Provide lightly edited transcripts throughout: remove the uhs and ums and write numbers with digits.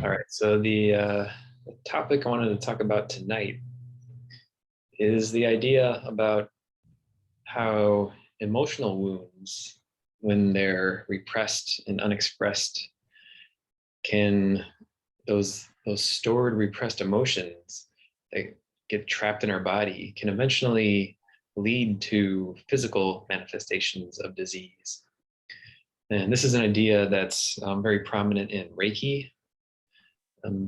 All right, so the topic I wanted to talk about tonight is the idea about how emotional wounds, when they're repressed and unexpressed, can those stored repressed emotions that get trapped in our body can eventually lead to physical manifestations of disease. And this is an idea that's very prominent in Reiki.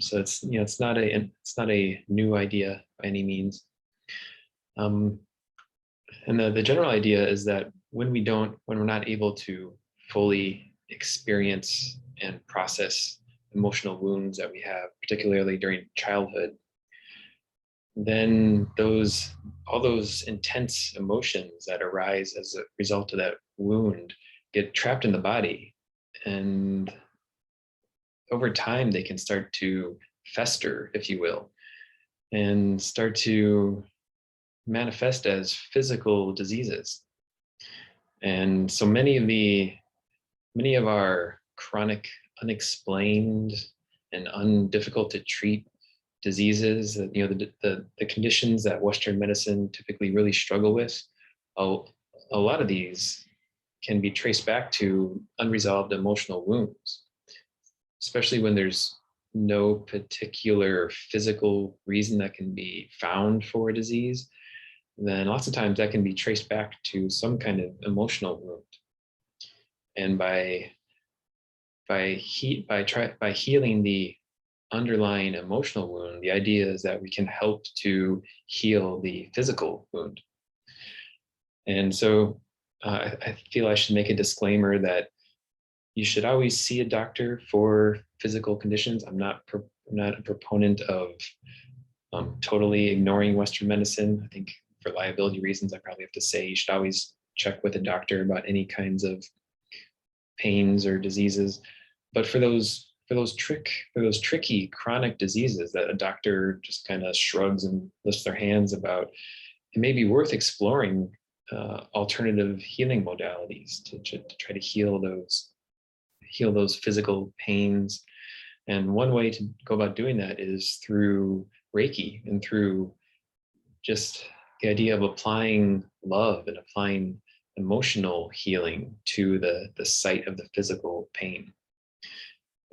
So it's not a new idea by any means. Um, and the general idea is that when we're not able to fully experience and process emotional wounds that we have, particularly during childhood, then all those intense emotions that arise as a result of that wound get trapped in the body, and over time they can start to fester, if you will, and start to manifest as physical diseases. And so many of our chronic, unexplained, and undifficult to treat diseases, the conditions that Western medicine typically really struggle with, a, a lot of these can be traced back to unresolved emotional wounds, especially when there's no particular physical reason that can be found for a disease. Then lots of times that can be traced back to some kind of emotional wound. And by healing the underlying emotional wound, the idea is that we can help to heal the physical wound. And so I feel I should make a disclaimer that you should always see a doctor for physical conditions. I'm not a proponent of totally ignoring Western medicine. I think for liability reasons, I probably have to say you should always check with a doctor about any kinds of pains or diseases. But for those tricky chronic diseases that a doctor just kind of shrugs and lifts their hands about, it may be worth exploring alternative healing modalities to try to heal those physical pains. And one way to go about doing that is through Reiki and through just the idea of applying love and applying emotional healing to the site of the physical pain.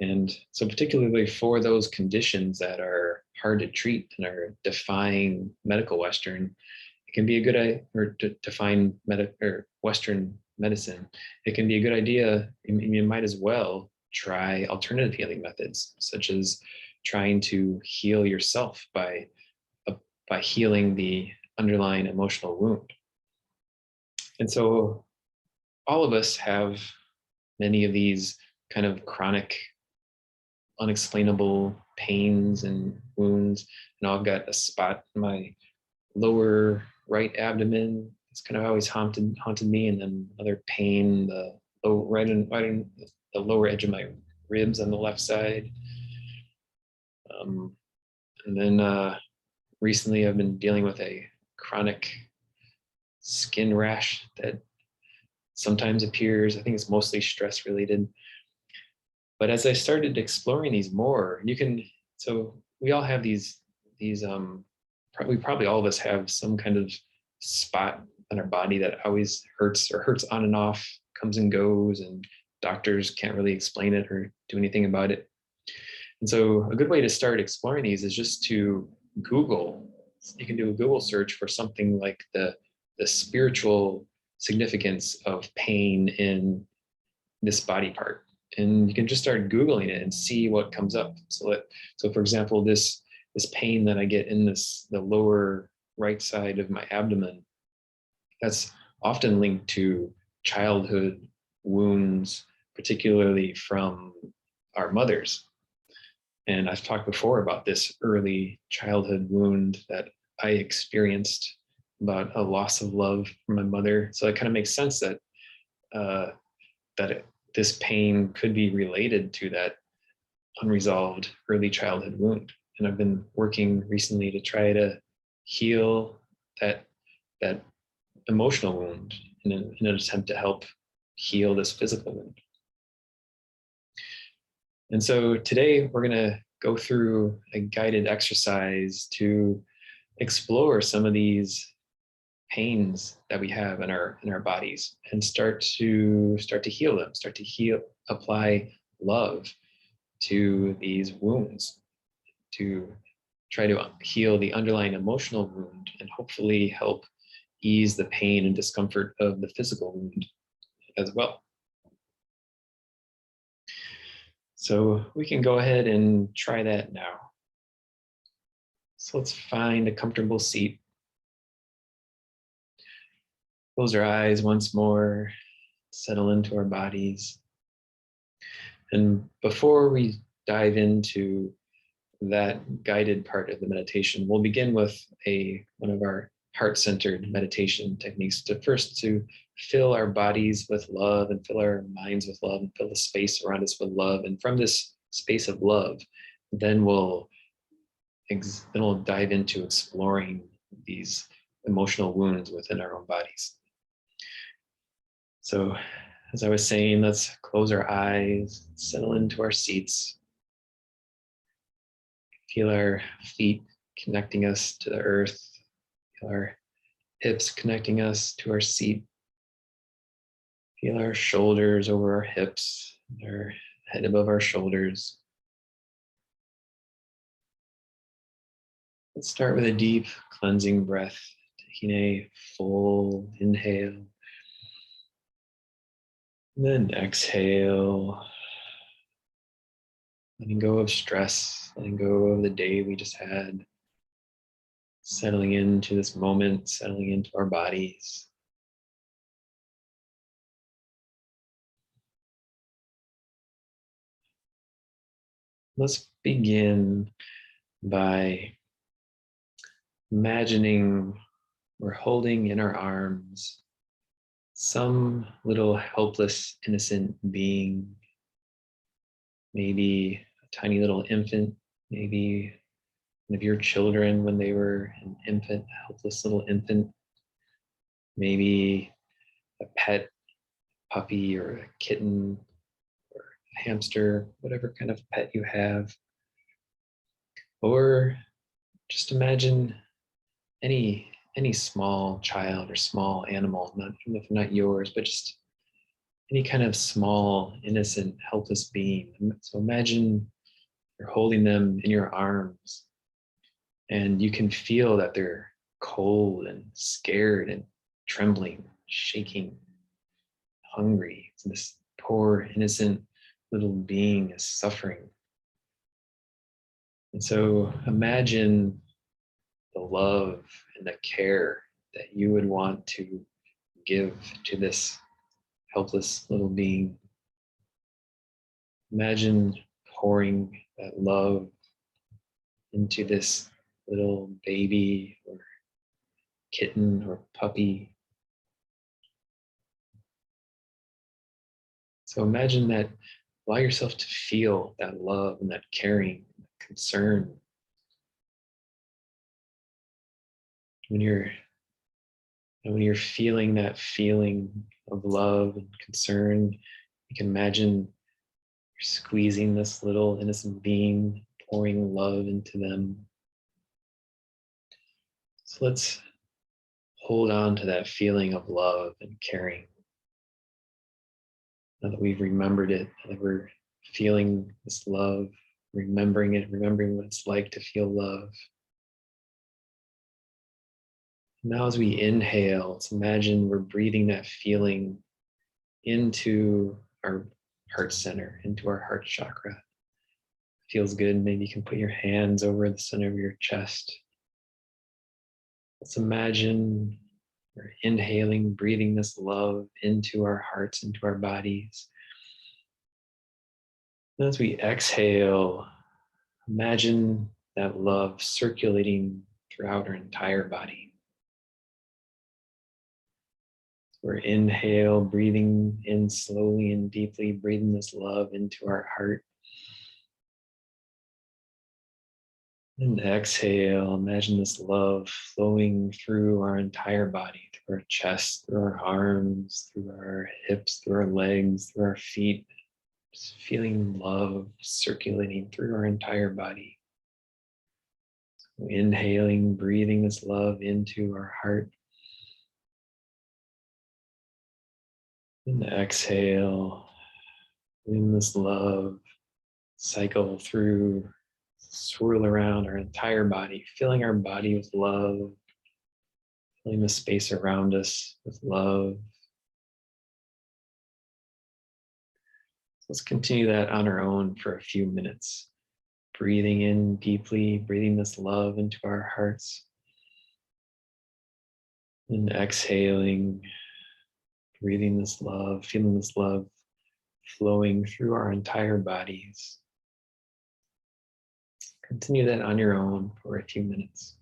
And so particularly for those conditions that are hard to treat and are defying medical Western, it can be a good idea, or to define Western medicine, it can be a good idea. You might as well try alternative healing methods, such as trying to heal yourself by healing the underlying emotional wound. And so all of us have many of these kind of chronic, unexplainable pains and wounds. And I've got a spot in my lower right abdomen. It's kind of always haunted me, and then another pain right in the lower edge of my ribs on the left side. And then recently I've been dealing with a chronic skin rash that sometimes appears. I think it's mostly stress related. But as I started exploring these more, so we all have these probably all of us have some kind of spot on our body that always hurts or hurts on and off, comes and goes, and doctors can't really explain it or do anything about it. And so a good way to start exploring these is just to Google. You can do a Google search for something like the spiritual significance of pain in this body part. And you can just start Googling it and see what comes up. So for example, this pain that I get in the lower right side of my abdomen, that's often linked to childhood wounds, particularly from our mothers. And I've talked before about this early childhood wound that I experienced, about a loss of love from my mother. So it kind of makes sense that this pain could be related to that unresolved early childhood wound. And I've been working recently to try to heal that emotional wound in an attempt to help heal this physical wound. And so today we're going to go through a guided exercise to explore some of these pains that we have in our bodies and start to heal them, apply love to these wounds, to try to heal the underlying emotional wound and hopefully help ease the pain and discomfort of the physical wound as well. So we can go ahead and try that now. So let's find a comfortable seat. Close our eyes once more, settle into our bodies. And before we dive into that guided part of the meditation, we'll begin with one of our heart-centered meditation techniques to fill our bodies with love and fill our minds with love and fill the space around us with love. And from this space of love, then we'll dive into exploring these emotional wounds within our own bodies. So as I was saying, let's close our eyes, settle into our seats. Feel our feet connecting us to the earth. Feel our hips connecting us to our seat. Feel our shoulders over our hips, our head above our shoulders. Let's start with a deep cleansing breath, taking a full inhale. And then exhale, letting go of stress, letting go of the day we just had, settling into this moment, settling into our bodies. Let's begin by imagining we're holding in our arms some little helpless, innocent being, maybe a tiny little infant, maybe one of your children when they were an infant, a helpless little infant, maybe a pet, puppy or a kitten or a hamster, whatever kind of pet you have. Or just imagine any small child or small animal, even if not yours, but just any kind of small, innocent, helpless being. So imagine you're holding them in your arms and you can feel that they're cold and scared and trembling, shaking, hungry. So this poor, innocent little being is suffering. And so imagine the love and the care that you would want to give to this helpless little being. Imagine pouring that love into this little baby or kitten or puppy. So imagine that, allow yourself to feel that love and that caring, that concern. When you're feeling that feeling of love and concern, you can imagine you're squeezing this little innocent being, pouring love into them. So let's hold on to that feeling of love and caring. Now that we've remembered it, now that we're feeling this love, remembering it, remembering what it's like to feel love. Now as we inhale, let's imagine we're breathing that feeling into our heart center, into our heart chakra. Feels good. Maybe you can put your hands over the center of your chest. Let's imagine we're inhaling, breathing this love into our hearts, into our bodies. And as we exhale, imagine that love circulating throughout our entire body. We're inhale, breathing in slowly and deeply, breathing this love into our heart. And exhale, imagine this love flowing through our entire body, through our chest, through our arms, through our hips, through our legs, through our feet, Just feeling love circulating through our entire body. So inhaling, breathing this love into our heart. And exhale, in this love, cycle through, swirl around our entire body, filling our body with love, filling the space around us with love. Let's continue that on our own for a few minutes. Breathing in deeply, breathing this love into our hearts. And exhaling, breathing this love, feeling this love flowing through our entire bodies. Continue that on your own for a few minutes.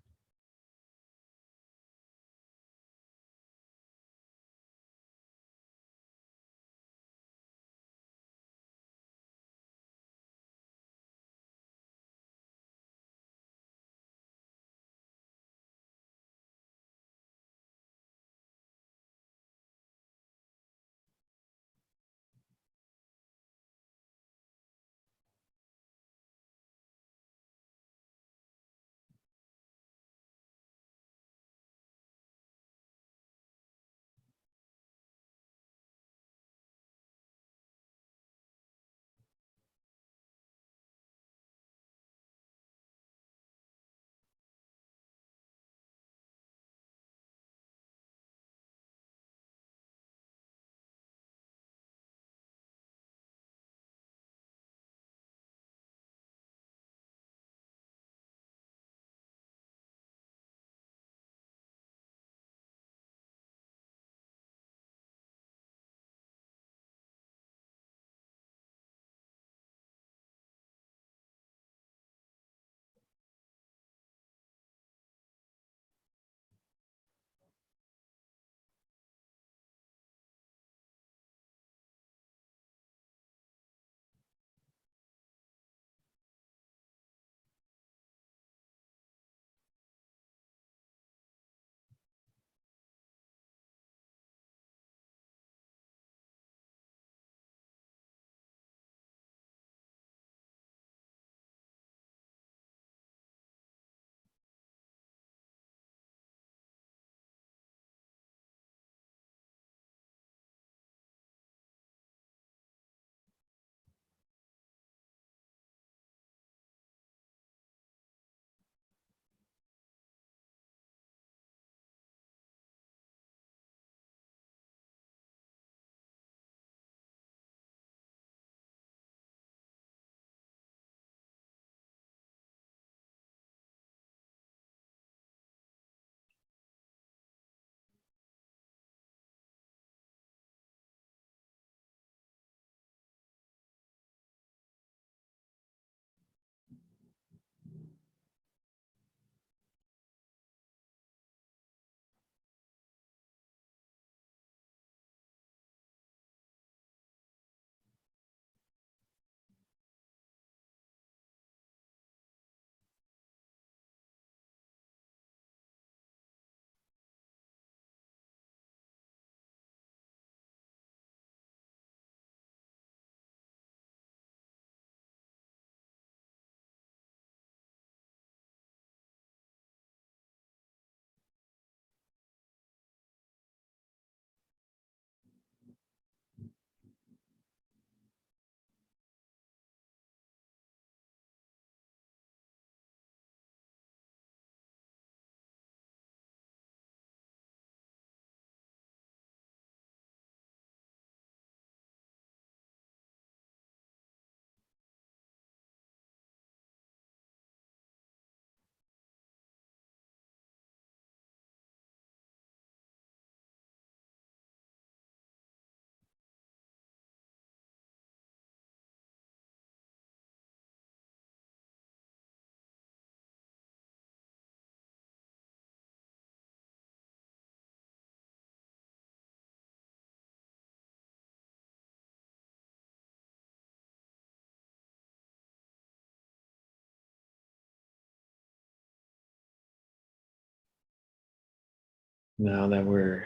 Now that we're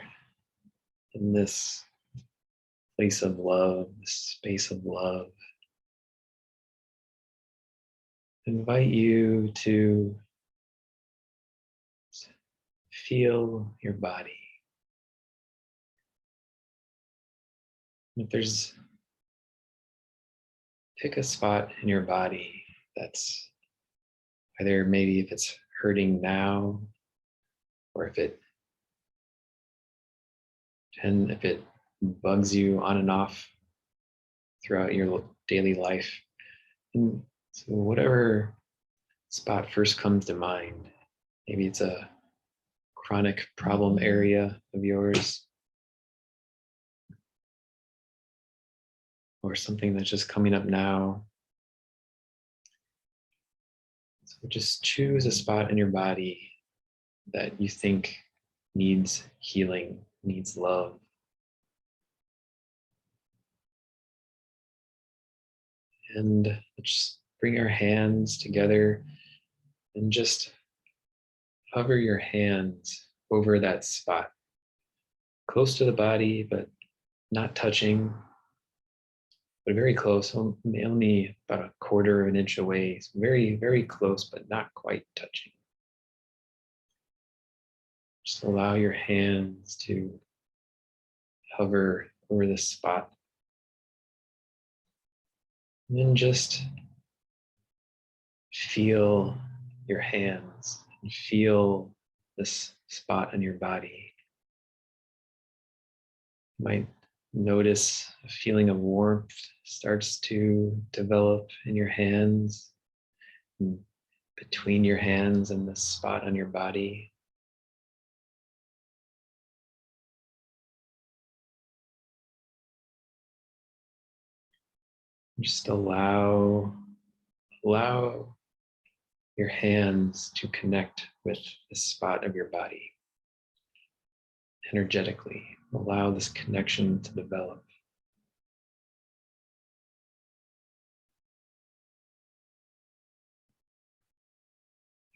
in this place of love, this space of love, invite you to feel your body. If there's, pick a spot in your body that's either maybe if it's hurting now, or if it bugs you on and off throughout your daily life. And so whatever spot first comes to mind, maybe it's a chronic problem area of yours, or something that's just coming up now. So just choose a spot in your body that you think needs healing, needs love. And just bring our hands together and just hover your hands over that spot, close to the body, but not touching, but very close, only about a quarter of an inch away. So very, very close, but not quite touching. Just allow your hands to hover over this spot. And then just feel your hands and feel this spot on your body. You might notice a feeling of warmth starts to develop in your hands, and between your hands and the spot on your body. Just allow your hands to connect with the spot of your body energetically. Allow this connection to develop.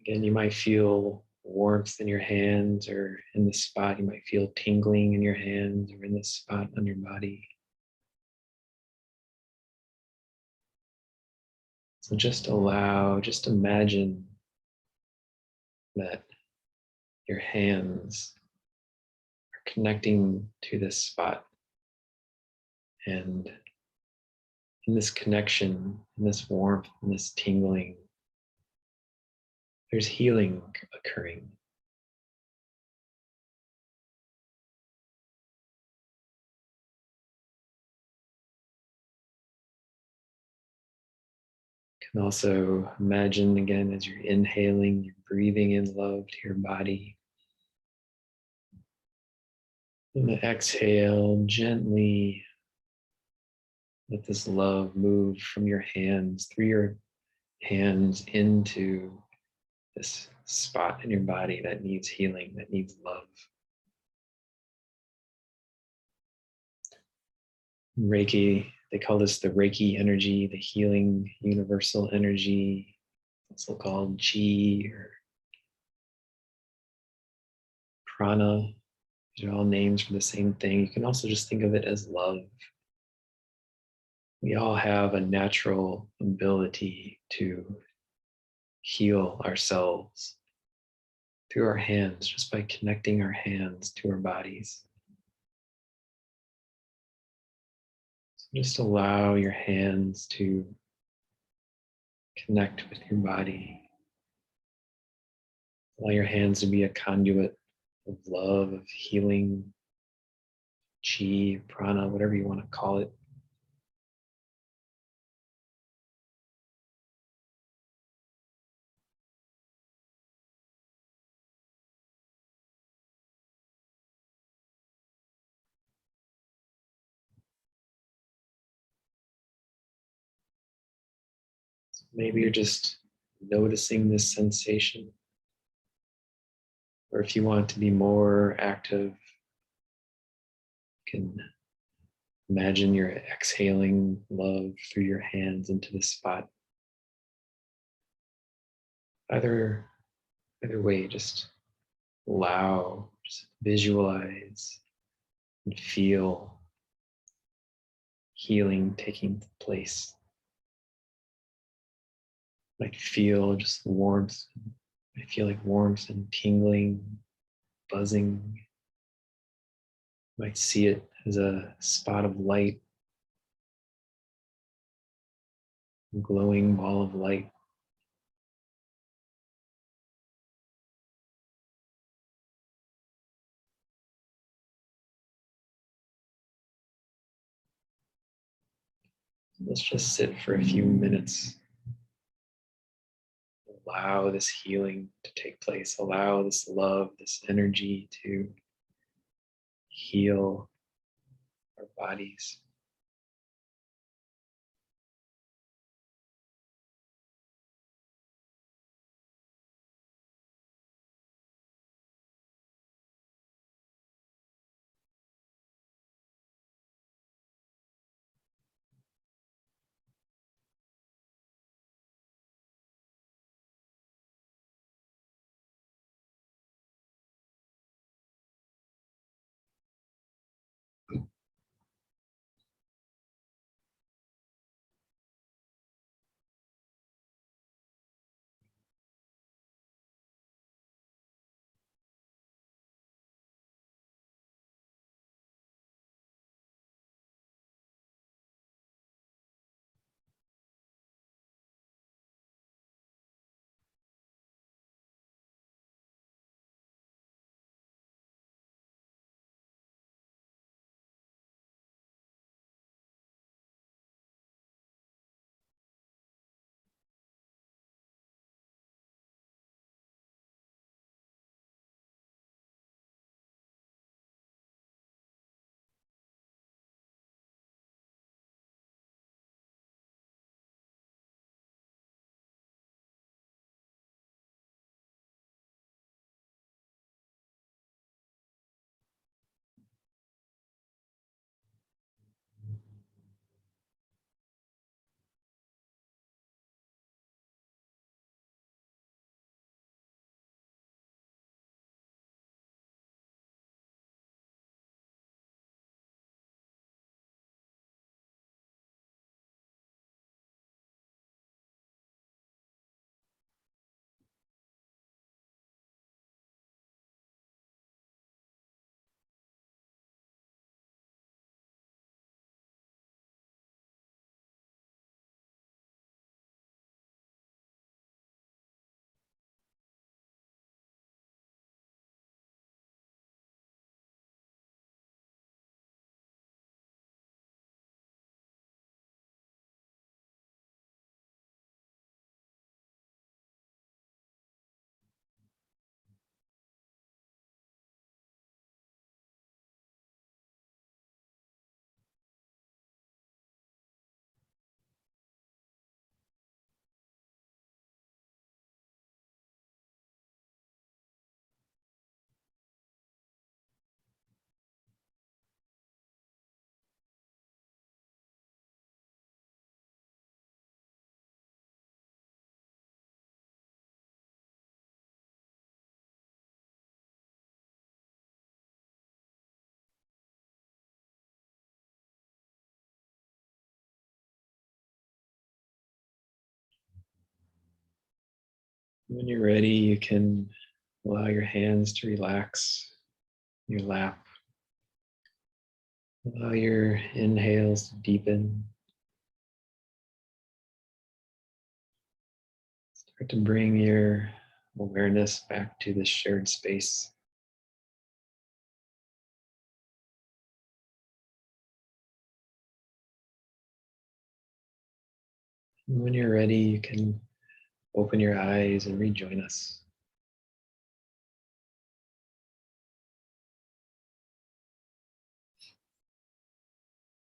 Again, you might feel warmth in your hands, or in the spot. You might feel tingling in your hands or in the spot on your body. So just imagine that your hands are connecting to this spot. And in this connection, in this warmth, in this tingling, there's healing occurring. You can also imagine again as you're inhaling, you're breathing in love to your body. And the exhale, gently let this love move from your hands, through your hands into this spot in your body that needs healing, that needs love. Reiki, they call this the Reiki energy, the healing universal energy, also called Chi or Prana. These are all names for the same thing. You can also just think of it as love. We all have a natural ability to heal ourselves through our hands, just by connecting our hands to our bodies. So just allow your hands to connect with your body. Allow your hands to be a conduit of love, of healing, chi, prana, whatever you want to call it. So maybe you're just noticing this sensation. Or if you want to be more active, you can imagine you're exhaling love through your hands into the spot. Either way, just allow, just visualize and feel healing taking place. might feel just warmth. I feel like warmth and tingling, buzzing. You might see it as a spot of light, a glowing ball of light. Let's just sit for a few minutes. Allow this healing to take place. Allow this love, this energy to heal our bodies. When you're ready, you can allow your hands to relax your lap. Allow your inhales to deepen. Start to bring your awareness back to this shared space. And when you're ready, you can open your eyes and rejoin us.